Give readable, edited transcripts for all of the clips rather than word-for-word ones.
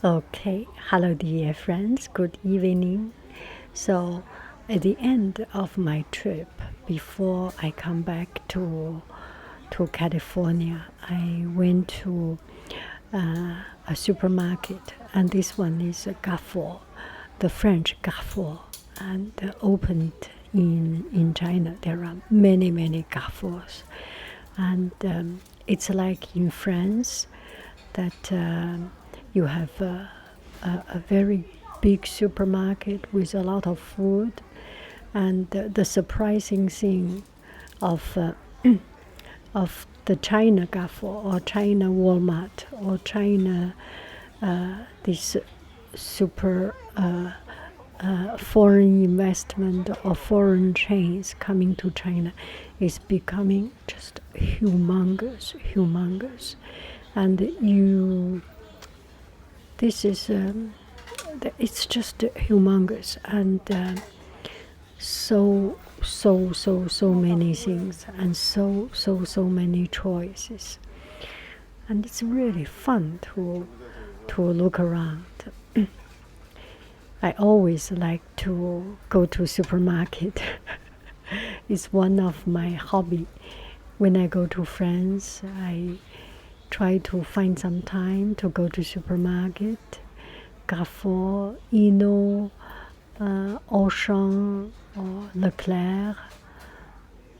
Okay, hello dear friends, good evening. So, at the end of my trip, before I come back to California, I went to a supermarket, and this one is a Carrefour, the French Carrefour, and opened in China. There are many Carrefours, and it's like in France that you have a very big supermarket with a lot of food, and the surprising thing of of the China Carrefour or China Walmart or China this super foreign investment or foreign chains coming to China is becoming just humongous, and this is it's just humongous, and so many things, and so many choices, and it's really fun to look around. I always like to go to supermarket. It's one of my hobby. When I go to France, I try to find some time to go to supermarket, Carrefour, Inno, Auchan, or Leclerc,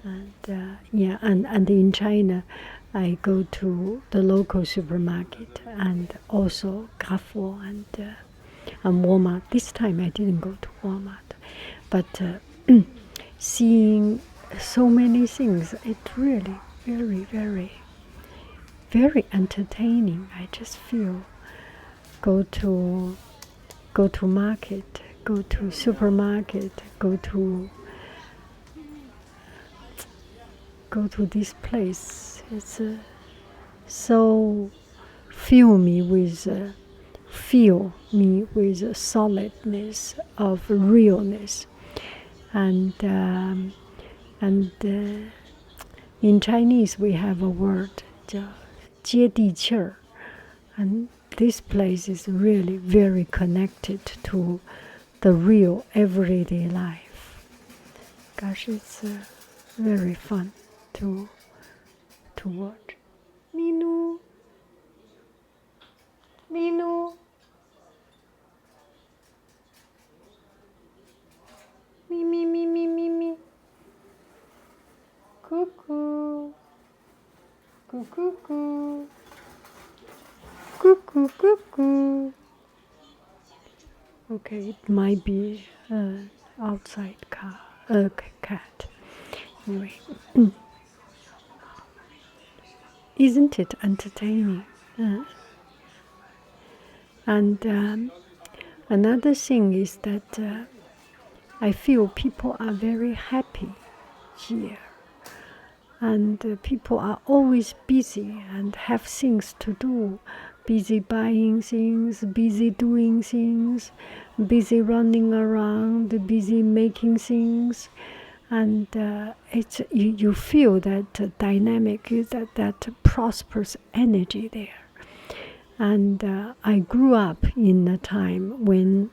and and in China, I go to the local supermarket and also Carrefour and Walmart. This time I didn't go to Walmart, but seeing so many things, it's really very entertaining. I just feel go to market, go to supermarket, go to this place. It's so fill me with solidness of realness, and in Chinese we have a word 叫接地气儿, and this place is really very connected to the real everyday life. Gosh, it's very fun to watch. Minu, Minu, mi, cuckoo, cuckoo, cuckoo, cuckoo. Okay, it might be outside cat. Anyway, isn't it entertaining? And another thing is that I feel people are very happy here, and people are always busy and have things to do, busy buying things, busy doing things, busy running around, busy making things, and it's you feel that dynamic, that prosperous energy there. And I grew up in a time when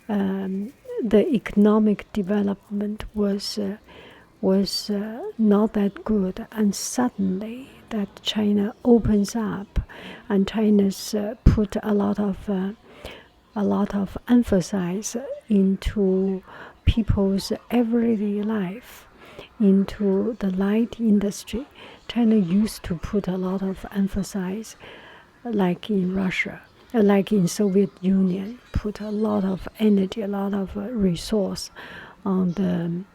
the economic development was not that good, and suddenly that China opens up, and China's put a lot of emphasis into people's everyday life, into the light industry. China used to put a lot of emphasis, like in Russia, like in Soviet Union, put a lot of energy, a lot of resource on the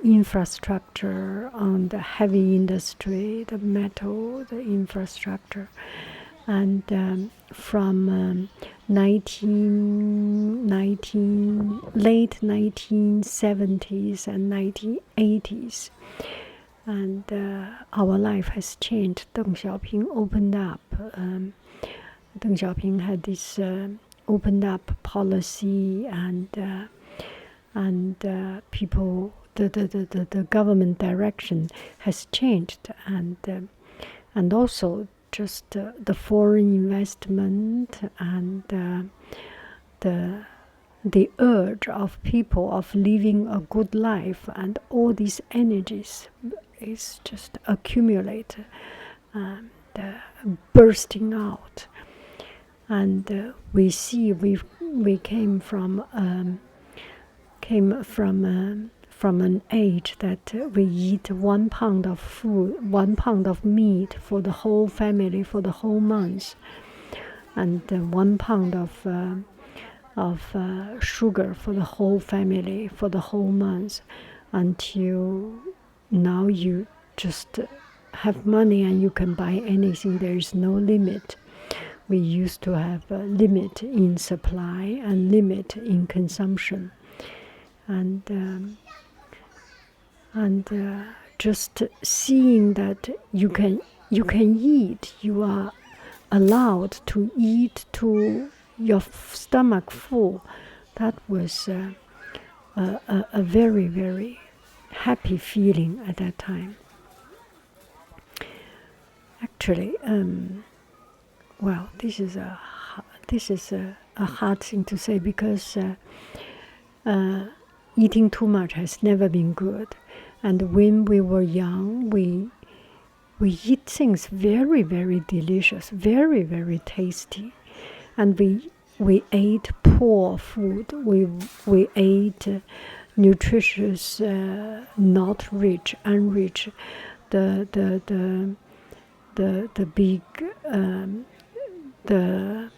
infrastructure, on the heavy industry, the metal, the infrastructure. And from late 1970s and 1980s, and our life has changed. Deng Xiaoping opened up. Deng Xiaoping had this opened up policy, and people, the government direction has changed, and also just the foreign investment and the urge of people of living a good life, and all these energies is just accumulate and bursting out. And we see we came from an age that we eat 1 pound of food, 1 pound of meat for the whole family for the whole month, and 1 pound of sugar for the whole family for the whole month, until now you just have money and you can buy anything. There is no limit. We used to have a limit in supply and limit in consumption, and just seeing that you can eat, you are allowed to eat to your stomach full. That was a very, very happy feeling at that time. Actually, well, this is a hard thing to say, because eating too much has never been good. And when we were young, we eat things very, very delicious, very, very tasty, and we ate poor food. We ate nutritious, not rich, unrich, the big, the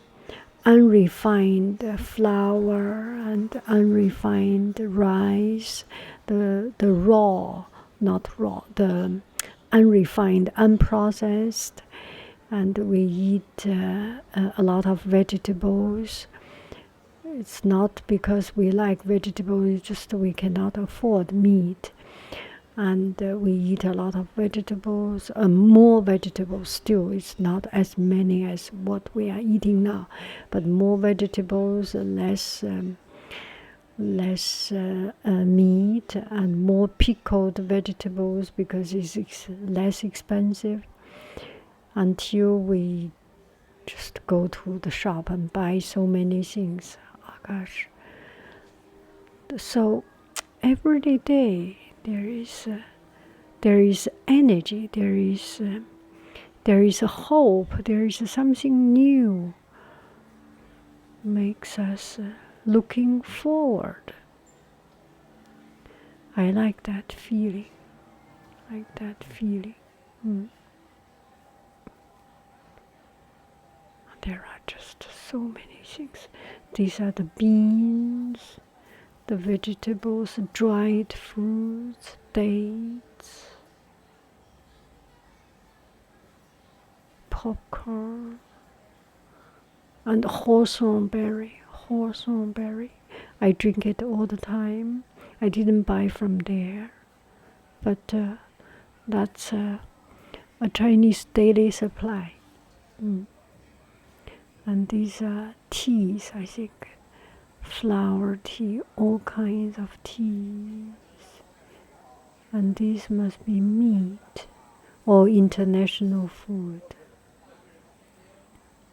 unrefined flour and unrefined rice, the raw, not raw, the unrefined, unprocessed, and we eat a lot of vegetables. It's not because we like vegetables, it's just we cannot afford meat. And we eat a lot of vegetables, more vegetables still. It's not as many as what we are eating now, but more vegetables, less meat, and more pickled vegetables because it's less expensive, until we just go to the shop and buy so many things. Oh gosh. So every day there is energy, there is a hope, there is something new, makes us looking forward. I like that feeling. There are just so many things. These are the beans, the vegetables, dried fruits, dates, popcorn, and hawthorn berry. I drink it all the time. I didn't buy from there, but that's a Chinese daily supply. And these are teas, I think. Flower tea, all kinds of teas. And these must be meat or international food.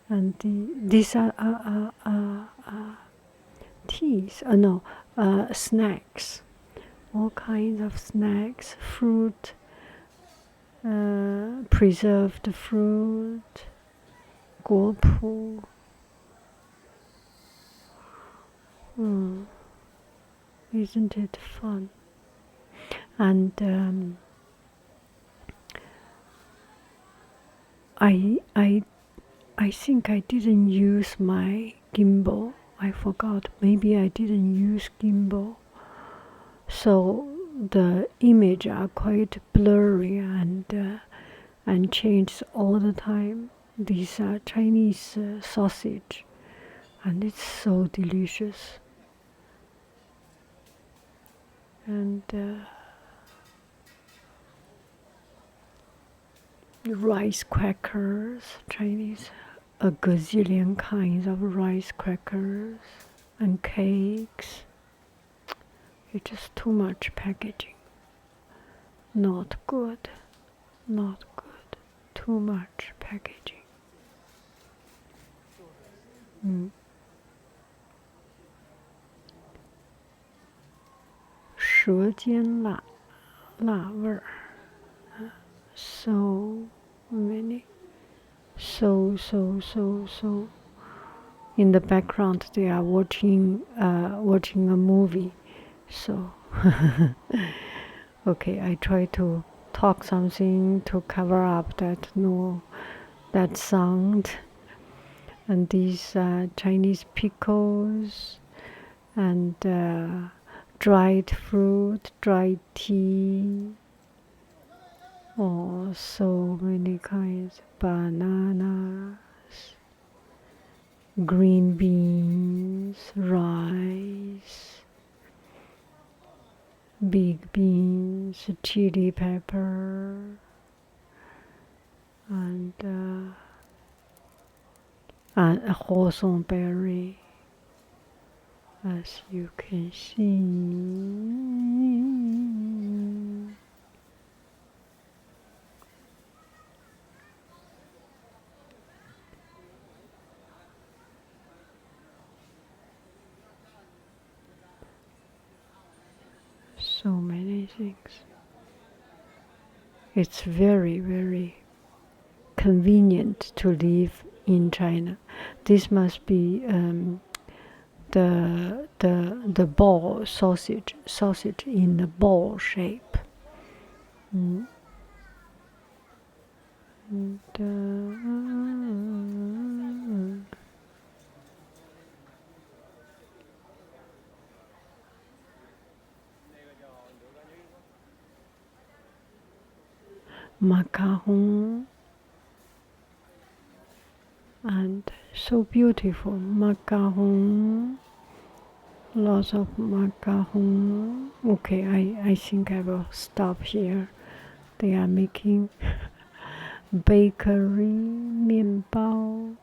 And these are teas, snacks. All kinds of snacks, fruit, preserved fruit, guopu. Isn't it fun? And I think I didn't use my gimbal. I forgot. Maybe I didn't use gimbal. So the image are quite blurry and changes all the time. These are Chinese sausage, and it's so delicious. And rice crackers, Chinese, a gazillion kinds of rice crackers and cakes. It's just too much packaging. Not good. too much packaging. 舌尖辣味儿 so many, so. In the background, they are watching a movie. So, okay, I try to talk something to cover up that sound. And these Chinese pickles and dried fruit, dried tea. Oh, so many kinds. Bananas, green beans, rice, big beans, chili pepper, and a Hawthorn berry, as you can see. So many things. It's very, very convenient to live in China. This must be the ball sausage in the ball shape. And, 马卡龙 and so beautiful macaron, lots of macaron. Okay, I think I will stop here. They are making bakery, 面包,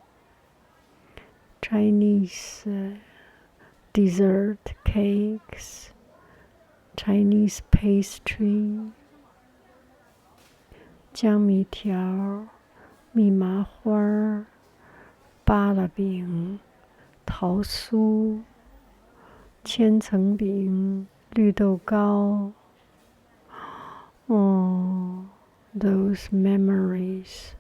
Chinese dessert cakes, Chinese pastry, 江米条, 密麻花, 芭乐饼, 桃酥, 千层饼, 绿豆糕. Oh, those memories.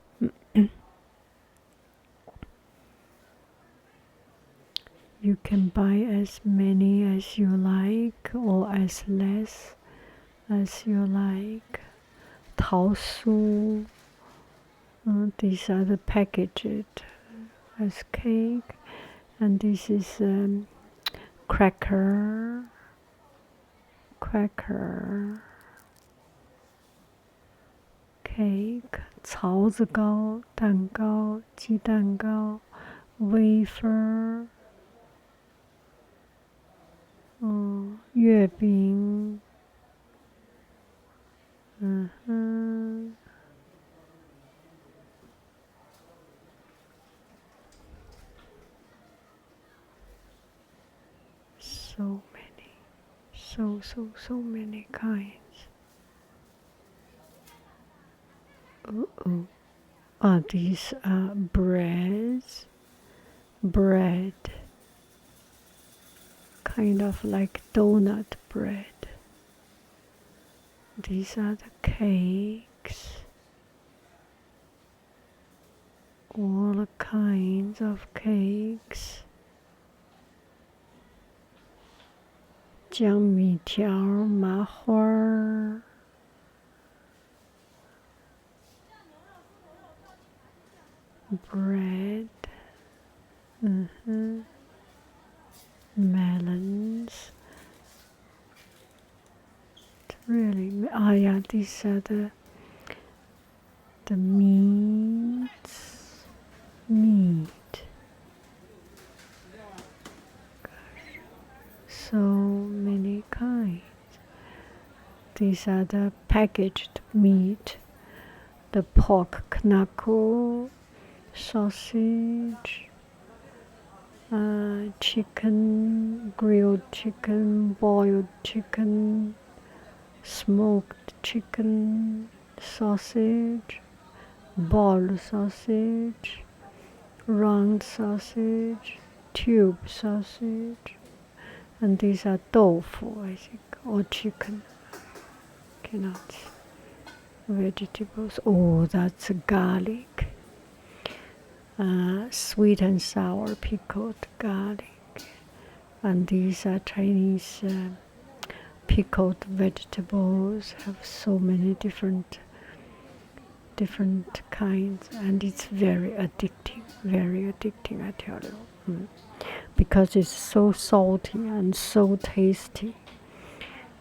You can buy as many as you like or as less as you like. 桃酥, these are the packaged as cake, and this is cracker, cake, 槽子糕, 蛋糕, 鸡蛋糕, wafer, 月饼, so many, so many kinds. These are bread, kind of like donut bread. These are the cakes, all kinds of cakes. 江米条, 麻花, bread, melons. Really, yeah, these are the meat. Gosh, so many kinds. These are the packaged meat, the pork knuckle, sausage, chicken, grilled chicken, boiled chicken, smoked chicken, sausage, ball sausage, round sausage, tube sausage, and these are tofu, I think, or chicken. Cannot see. Vegetables. Oh, that's garlic. Sweet and sour pickled garlic. And these are Chinese pickled vegetables. Have so many different kinds, and it's very addicting, I tell you. Because it's so salty and so tasty,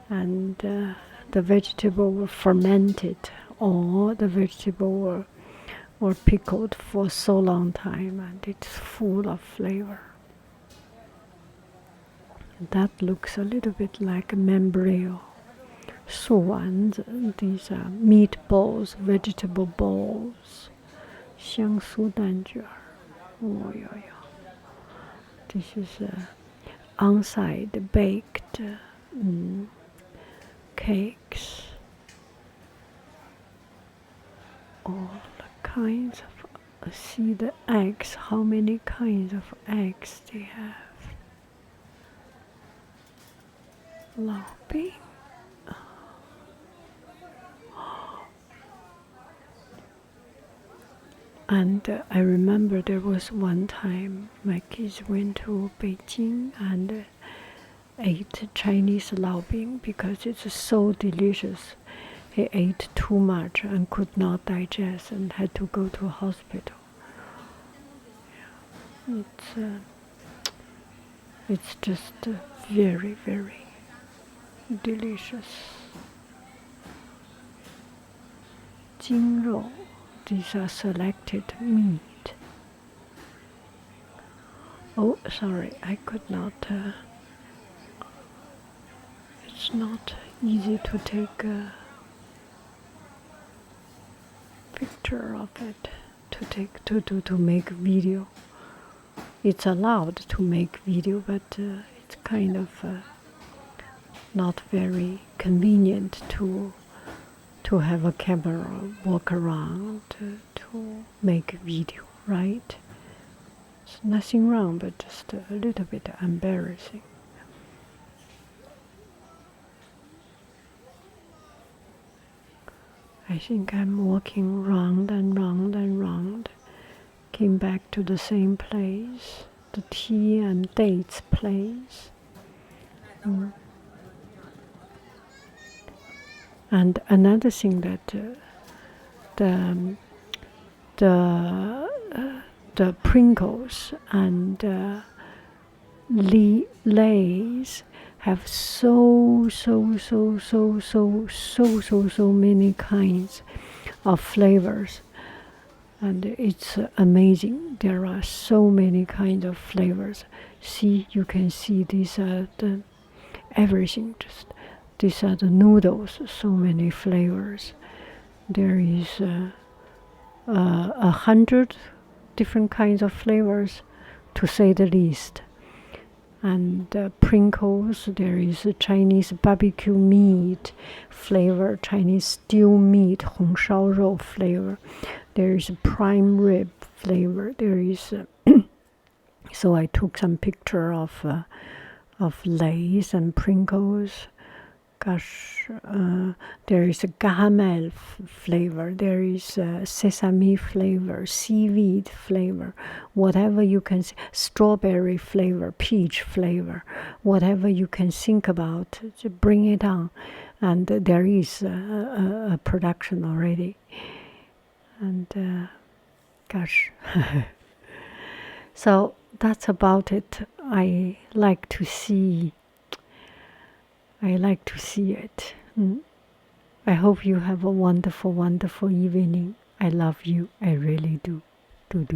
and the vegetable were fermented, or the vegetable were pickled for so long time, and it's full of flavor. That looks a little bit like membrane. 素丸子, these are meatballs, vegetable balls. 香酥蛋卷. Oh, yeah. This is on-site baked cakes. All kinds of, see the eggs, how many kinds of eggs they have. 老饼. And I remember there was one time my kids went to Beijing and ate Chinese 老饼 because it's so delicious. He ate too much and could not digest and had to go to a hospital. It's just very, very delicious. 精肉. These are selected meat. Oh, sorry, I could not. It's not easy to take a picture of it, to make video. It's allowed to make video, but it's kind of not very convenient to have a camera walk around to make video, right? It's nothing wrong, but just a little bit embarrassing. I think I'm walking round and round and round. Came back to the same place, the tea and dates place. And another thing that the Pringles and Lay's have so many kinds of flavors, and it's amazing. There are so many kinds of flavors. See, you can see these are everything. Just these are the noodles. So many flavors. There is 100 different kinds of flavors, to say the least. And Pringles, there is a Chinese barbecue meat flavor, Chinese stew meat, 红烧肉 flavor. There is a prime rib flavor. There is so I took some picture of Lay's and Pringles. Gosh, there is a caramel flavor, there is sesame flavor, seaweed flavor, whatever you can see, strawberry flavor, peach flavor, whatever you can think about, bring it on. And there is a production already. And gosh, so that's about it. I like to see it. I hope you have a wonderful, wonderful evening. I love you. I really do. Do.